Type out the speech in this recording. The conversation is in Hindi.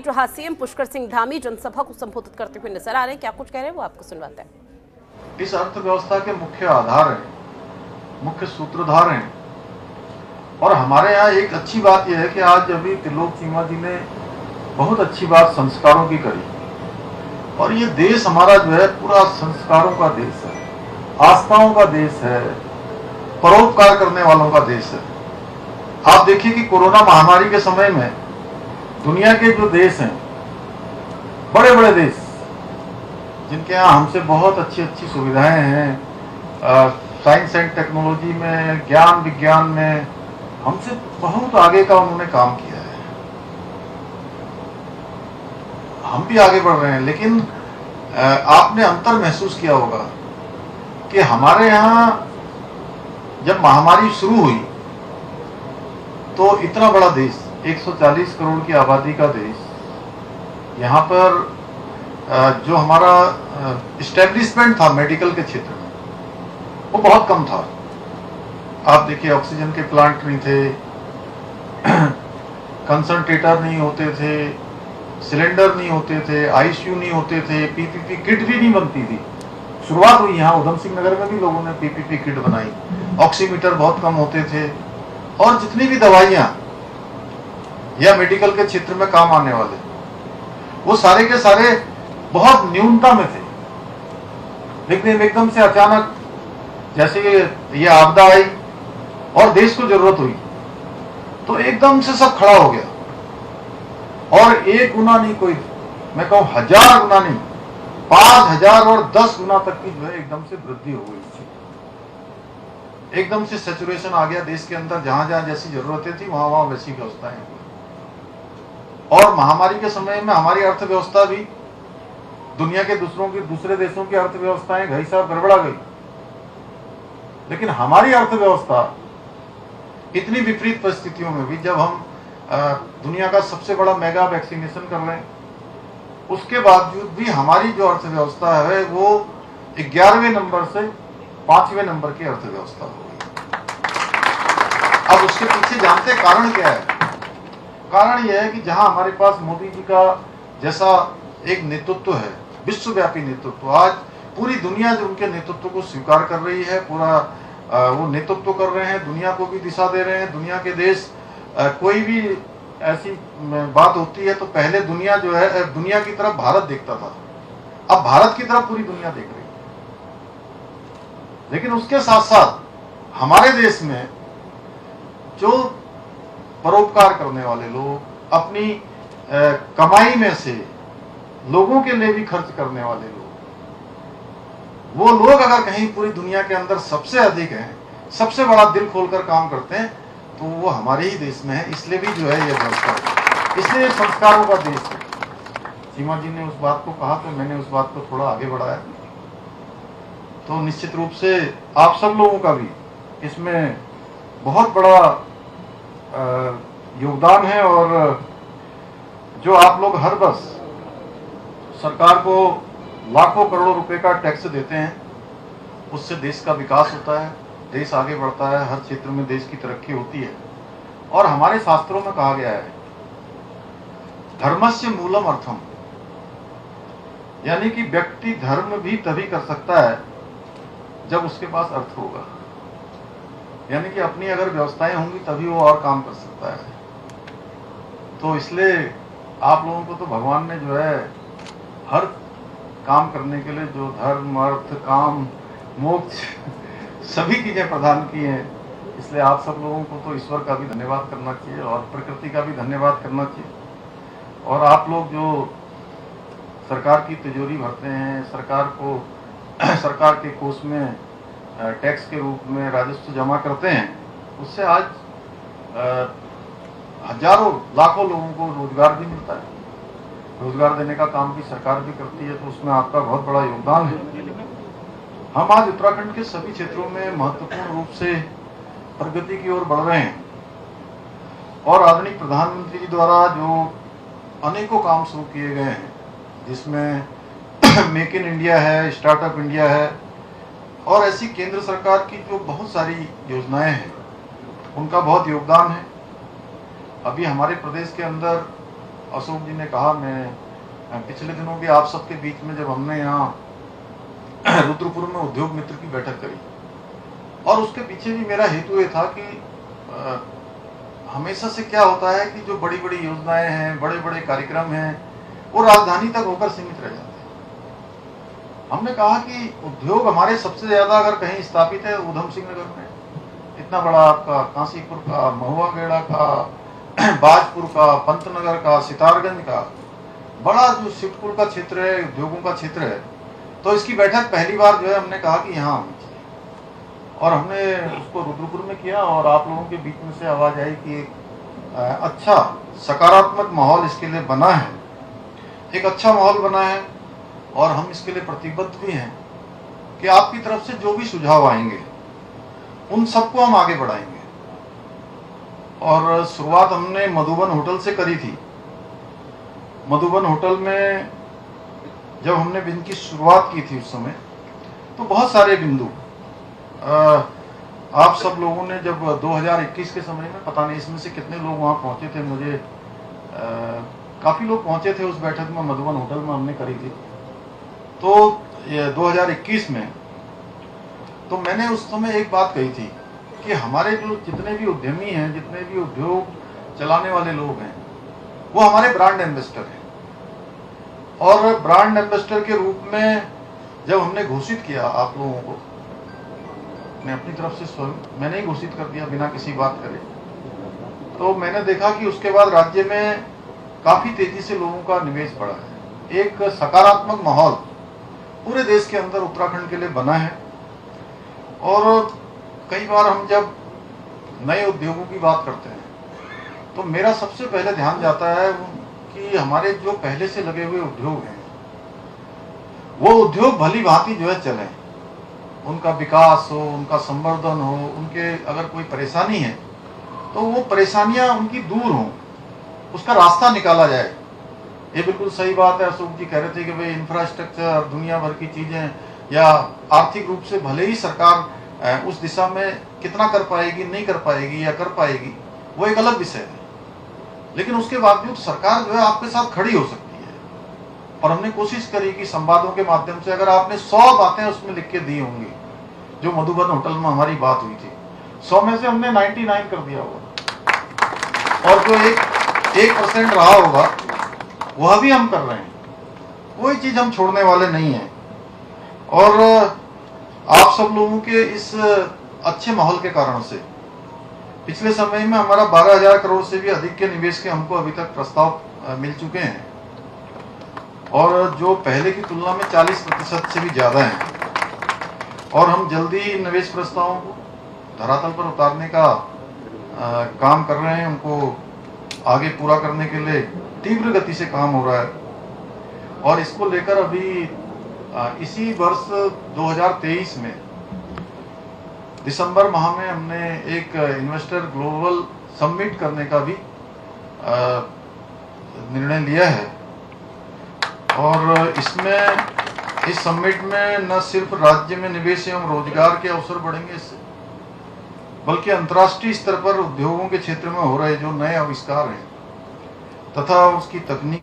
रहा सीएम पुष्कर सिंह धामी जनसभा को संबोधित करते हुए नजर आ रहे हैं। क्या कुछ कह रहे हैं वो आपको सुनवाते हैं। इस अर्थव्यवस्था के मुख्य आधार हैं, मुख्य सूत्रधार हैं। और हमारे यहाँ एक अच्छी बात यह है कि आज अभी त्रिलोक चीमा जी ने बहुत अच्छी बात संस्कारों की करी। और ये देश हमारा जो है पूरा संस्कारों का देश है, आस्थाओं का देश है, परोपकार करने वालों का देश है। आप देखिए कि कोरोना महामारी के समय में दुनिया के जो देश हैं, बड़े बड़े देश जिनके यहाँ हमसे बहुत अच्छी अच्छी सुविधाएं हैं, साइंस एंड टेक्नोलॉजी में, ज्ञान विज्ञान में हमसे बहुत आगे का उन्होंने काम किया है। हम भी आगे बढ़ रहे हैं, लेकिन आपने अंतर महसूस किया होगा कि हमारे यहाँ जब महामारी शुरू हुई तो इतना बड़ा देश, 140 करोड़ की आबादी का देश, यहाँ पर जो हमारा इस्टेब्लिशमेंट था मेडिकल के क्षेत्र में वो बहुत कम था। आप देखिए ऑक्सीजन के प्लांट नहीं थे, कंसंट्रेटर नहीं होते थे, सिलेंडर नहीं होते थे, आईसीयू नहीं होते थे, पीपीपी किट भी नहीं बनती थी। शुरुआत हुई यहाँ उधम सिंह नगर में भी लोगों ने पीपीपी किट बनाई। ऑक्सीमीटर बहुत कम होते थे और जितनी भी दवाइयाँ या मेडिकल के क्षेत्र में काम आने वाले वो सारे के सारे बहुत न्यूनता में थे। लेकिन एकदम से अचानक जैसे ये आपदा आई और देश को जरूरत हुई तो एकदम से सब खड़ा हो गया। और एक गुना नहीं, कोई मैं कहूँ 1000 गुना नहीं, 5000 और 10 गुना तक की जो है एकदम से वृद्धि हो गई। एकदम से सैचुरेशन आ गया देश के अंदर, जहां जहां जैसी जरूरतें थी वहां वहां वैसी व्यवस्थाएं। और महामारी के समय में हमारी अर्थव्यवस्था भी दुनिया के दूसरे देशों की अर्थव्यवस्थाएं गई साहब गड़बड़ा गई, लेकिन हमारी अर्थव्यवस्था इतनी विपरीत परिस्थितियों में भी, जब हम दुनिया का सबसे बड़ा मेगा वैक्सीनेशन कर रहे हैं, उसके बावजूद भी हमारी जो अर्थव्यवस्था है वो 11वें नंबर से 5वें नंबर की अर्थव्यवस्था हो गई। अब उसके पीछे जानते कारण क्या है? कारण यह है कि जहां हमारे पास मोदी जी का जैसा एक नेतृत्व है, विश्वव्यापी नेतृत्व, आज पूरी दुनिया जो उनके नेतृत्व को स्वीकार कर रही है, पूरा वो नेतृत्व कर रहे हैं, दुनिया को भी दिशा दे रहे हैं। दुनिया के देश कोई भी ऐसी बात होती है तो पहले दुनिया जो है दुनिया की तरफ भारत देखता था, अब भारत की तरफ पूरी दुनिया देख रही है। लेकिन उसके साथ साथ हमारे देश में जो परोपकार करने वाले लोग, अपनी कमाई में से लोगों के लिए भी खर्च करने वाले लोग, वो लोग अगर कहीं पूरी दुनिया के अंदर सबसे अधिक हैं, सबसे बड़ा दिल खोलकर काम करते हैं, तो वो हमारे ही देश में है। इसलिए भी जो है ये व्यवस्था, इसलिए संस्कारों का देश है। चीमा जी ने उस बात को कहा तो मैंने उस बात को थोड़ा आगे बढ़ाया। तो निश्चित रूप से आप सब लोगों का भी इसमें बहुत बड़ा योगदान है। और जो आप लोग हर वर्ष सरकार को लाखों करोड़ों रुपए का टैक्स देते हैं, उससे देश का विकास होता है, देश आगे बढ़ता है, हर क्षेत्र में देश की तरक्की होती है। और हमारे शास्त्रों में कहा गया है धर्मस्य मूलम अर्थम, यानी कि व्यक्ति धर्म भी तभी कर सकता है जब उसके पास अर्थ होगा। यानी कि अपनी अगर व्यवस्थाएं होंगी तभी वो और काम कर सकता है। तो इसलिए आप लोगों को तो भगवान ने जो है हर काम करने के लिए जो धर्म, अर्थ, काम, मोक्ष सभी चीजें प्रदान की हैं। इसलिए आप सब लोगों को तो ईश्वर का भी धन्यवाद करना चाहिए और प्रकृति का भी धन्यवाद करना चाहिए। और आप लोग जो सरकार की तिजोरी भरते हैं, सरकार के कोष में टैक्स के रूप में राजस्व जमा करते हैं, उससे आज हजारों लाखों लोगों को रोजगार भी मिलता है। रोजगार देने का काम भी सरकार भी करती है, तो उसमें आपका बहुत बड़ा योगदान है। हम आज उत्तराखंड के सभी क्षेत्रों में महत्वपूर्ण रूप से प्रगति की ओर बढ़ रहे हैं। और आदरणीय प्रधानमंत्री जी द्वारा जो अनेकों काम शुरू किए गए हैं, जिसमें मेक इन इंडिया है, स्टार्टअप इंडिया है, और ऐसी केंद्र सरकार की जो बहुत सारी योजनाएं हैं, उनका बहुत योगदान है। अभी हमारे प्रदेश के अंदर अशोक जी ने कहा, मैं पिछले दिनों भी आप सबके बीच में जब हमने यहाँ रुद्रपुर में उद्योग मित्र की बैठक करी, और उसके पीछे भी मेरा हेतु ये था कि हमेशा से क्या होता है कि जो बड़ी बड़ी योजनाएं हैं, बड़े बड़े कार्यक्रम हैं, वो राजधानी तक होकर सीमित रह जाते हैं। हमने कहा कि उद्योग हमारे सबसे ज्यादा अगर कहीं स्थापित है उधम सिंह नगर में, इतना बड़ा आपका काशीपुर का, महुआ गेड़ा का, बाजपुर का, पंतनगर का, सितारगंज का, बड़ा जो सिटकुल का क्षेत्र है, उद्योगों का क्षेत्र है। तो इसकी बैठक पहली बार जो है हमने कहा कि यहाँ होनी चाहिए, और हमने उसको रुद्रपुर में किया, और आप लोगों के बीच में से आवाज आई कि अच्छा सकारात्मक माहौल इसके लिए बना है, एक अच्छा माहौल बना है, और हम इसके लिए प्रतिबद्ध भी हैं कि आपकी तरफ से जो भी सुझाव आएंगे उन सबको हम आगे बढ़ाएंगे। और शुरुआत हमने मधुबन होटल से करी थी। मधुबन होटल में जब हमने इनकी शुरुआत की थी उस समय तो बहुत सारे बिंदु आप सब लोगों ने, जब 2021 के समय में, पता नहीं इसमें से कितने लोग वहाँ पहुँचे थे, मुझे काफ़ी लोग पहुँचे थे उस बैठक में, मधुबन होटल में हमने करी थी। तो 2021 में तो मैंने उस समय एक बात कही थी कि हमारे जो जितने भी उद्यमी हैं, जितने भी उद्योग चलाने वाले लोग हैं, वो हमारे ब्रांड एम्बेसडर हैं। और ब्रांड एम्बेसडर के रूप में जब हमने घोषित किया आप लोगों को, मैं अपनी तरफ से स्वयं मैंने ही घोषित कर दिया बिना किसी बात करे, तो मैंने देखा कि उसके बाद राज्य में काफी तेजी से लोगों का निवेश बढ़ा है। एक सकारात्मक माहौल पूरे देश के अंदर उत्तराखंड के लिए बना है। और कई बार हम जब नए उद्योगों की बात करते हैं तो मेरा सबसे पहले ध्यान जाता है कि हमारे जो पहले से लगे हुए उद्योग हैं, वो उद्योग भली भांति जो है चलें, उनका विकास हो, उनका संवर्धन हो, उनके अगर कोई परेशानी है तो वो परेशानियां उनकी दूर हों, उसका रास्ता निकाला जाए। ये बिल्कुल सही बात है, अशोक जी कह रहे थे कि भाई इंफ्रास्ट्रक्चर, दुनिया भर की चीजें, या आर्थिक रूप से भले ही सरकार उस दिशा में कितना कर पाएगी, नहीं कर पाएगी, या कर पाएगी, वो एक अलग विषय है, लेकिन उसके बावजूद सरकार जो है आपके साथ खड़ी हो सकती है। और हमने कोशिश करी कि संवादों के माध्यम से, अगर आपने 100 बातें उसमें लिख के दी होंगी, जो मधुबन होटल में हमारी बात हुई थी, 100 में से हमने 99 कर दिया होगा, और जो 1% रहा होगा वह भी हम कर रहे हैं। कोई चीज हम छोड़ने वाले नहीं हैं। और आप सब लोगों के इस अच्छे माहौल के कारण से पिछले समय में हमारा 12,000 करोड़ से भी अधिक के निवेश के हमको अभी तक प्रस्ताव मिल चुके हैं, और जो पहले की तुलना में 40% से भी ज्यादा हैं। और हम जल्दी निवेश प्रस्तावों को धरातल पर उतारने का काम कर रहे हैं, उनको आगे पूरा करने के लिए तीव्र गति से काम हो रहा है। और इसको लेकर अभी इसी वर्ष 2023 में दिसंबर माह में हमने एक इन्वेस्टर ग्लोबल समिट करने का भी निर्णय लिया है। और इसमें, इस समिट में न सिर्फ राज्य में निवेश एवं रोजगार के अवसर बढ़ेंगे इससे, बल्कि अंतर्राष्ट्रीय स्तर पर उद्योगों के क्षेत्र में हो रहे जो नए आविष्कार हैं तथा उसकी तकनीक